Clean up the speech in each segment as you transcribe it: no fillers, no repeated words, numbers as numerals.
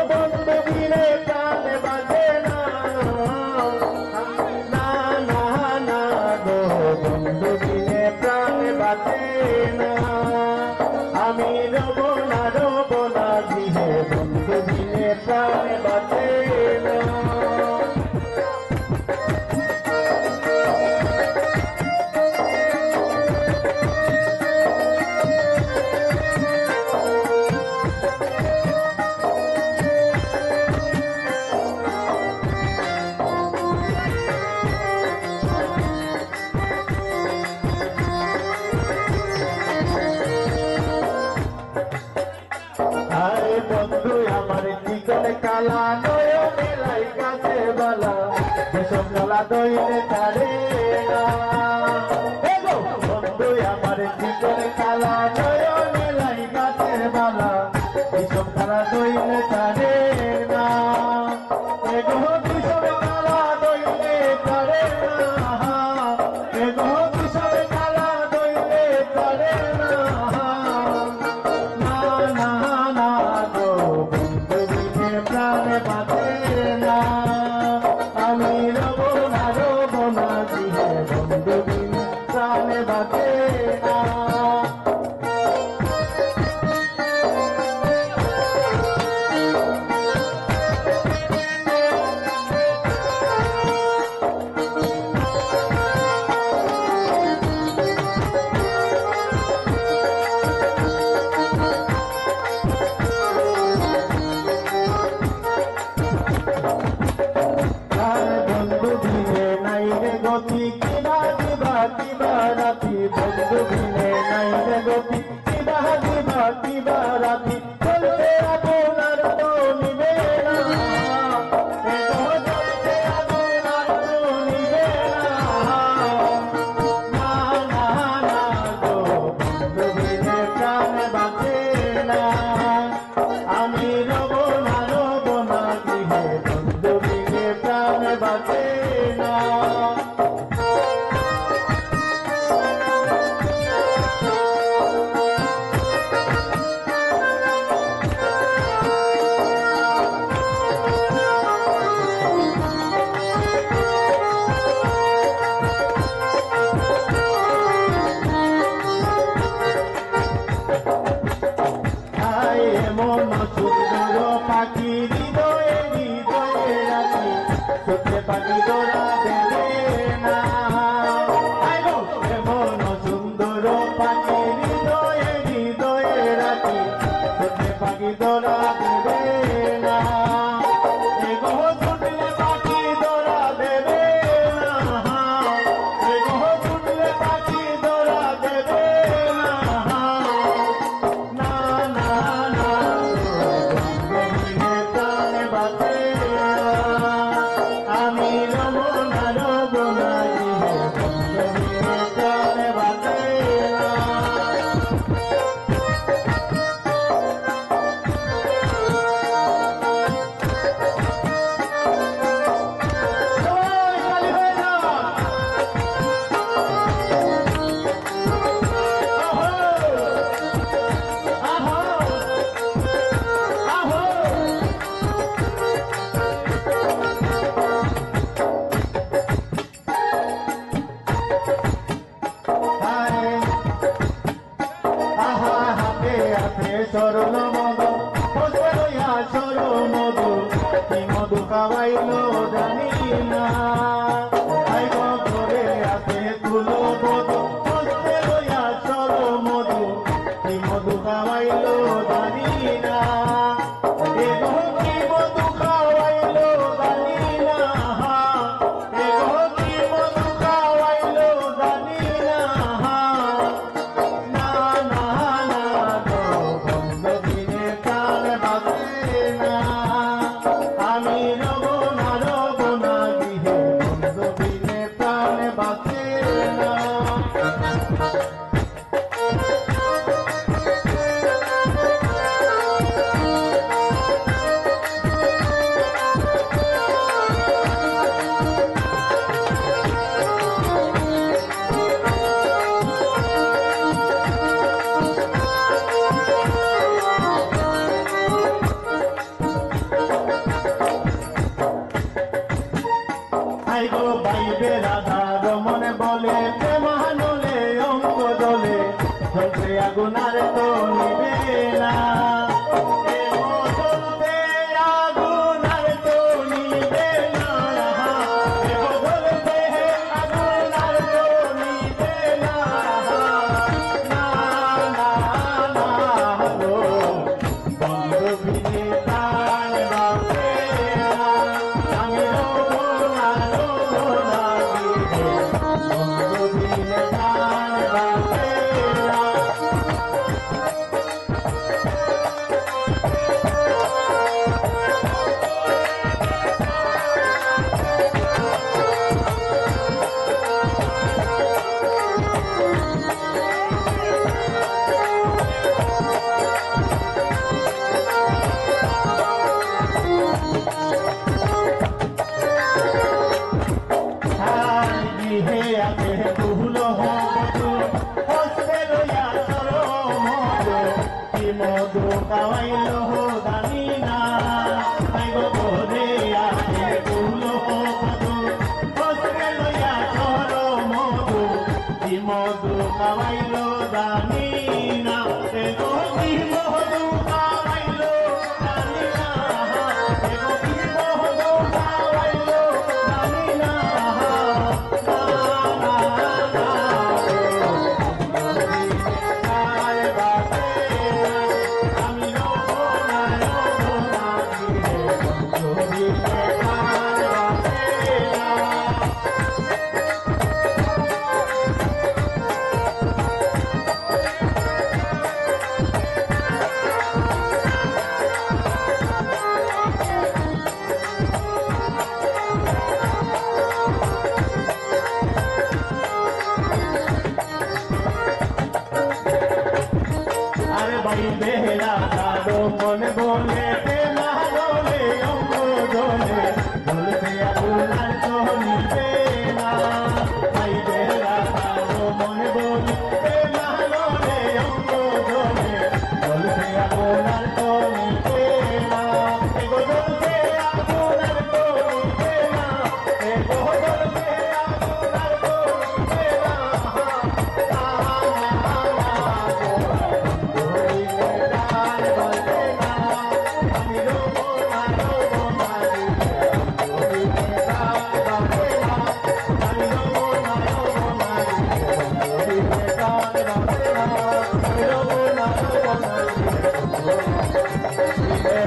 বন্ধু বিনে প্রাণ বাঁচে না, না না না গো বন্ধু বিনে প্রাণ বাঁচে না। আমি রব না গৃহে বন্ধু বিনে প্রাণ বাঁচে না। বন্ধু আমার জীবন কালা নয়নে লাইগাছে বালা, যেসব কালা দইলে ছাড়ে না। বন্ধু আমার জীবন কালা নয়নে লাইগাছে বালা, যেসব কালা দইলে ছাড়ে না। যেসব কালা দইলে ছাড়ে না, যেসব কালা দইলে ছাড়ে না। প্রাণ বাঁচে না, আমি রব না গৃহে বন্ধু বিনে প্রাণ বাঁচে না। কিবা দিবা কিবা রাতি বন্ধু বিনে নাই রে গতি, কিবা দিবা কিবা রাতি চলতে আপনার তো নিবে না, চলতে আপনার তো নিবে না, না না গো বন্ধু বিনে প্রাণ বাঁচে না। আমি রব না গৃহে বন্ধু বিনে প্রাণ বাঁচে না। সুন্দর পাখি হৃদয়ে হৃদয়ে রাখি, সত্যি পাখি তোরা দেবে না। এমন সুন্দর পাখি হৃদয়ে হৃদয়ে রাখি, সত্যি পাখি তোরা দেবে না। ছুটলে পাখি তোরা দেবে না, ছুটলে পাখি তোরা দেবে না, না না না আমি রব না গৃহে বন্ধু বিনে প্রাণ বাঁচে না। সরল মধু লইয়া সর মধু, কি মধু খাওয়াইলো জানি না। ঘরে আছে তুলো মধু লইয়া সর মধু, কি মধু খাওয়াইলো জানি না। কি মধু খাওয়াইলো জানি না, কি মধু খাওয়াইলো জানি না, না না না গো বন্ধু বিনে প্রাণ বাঁচে না। আমি রব না গৃহে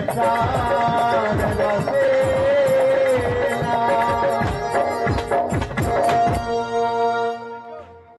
প্রাণ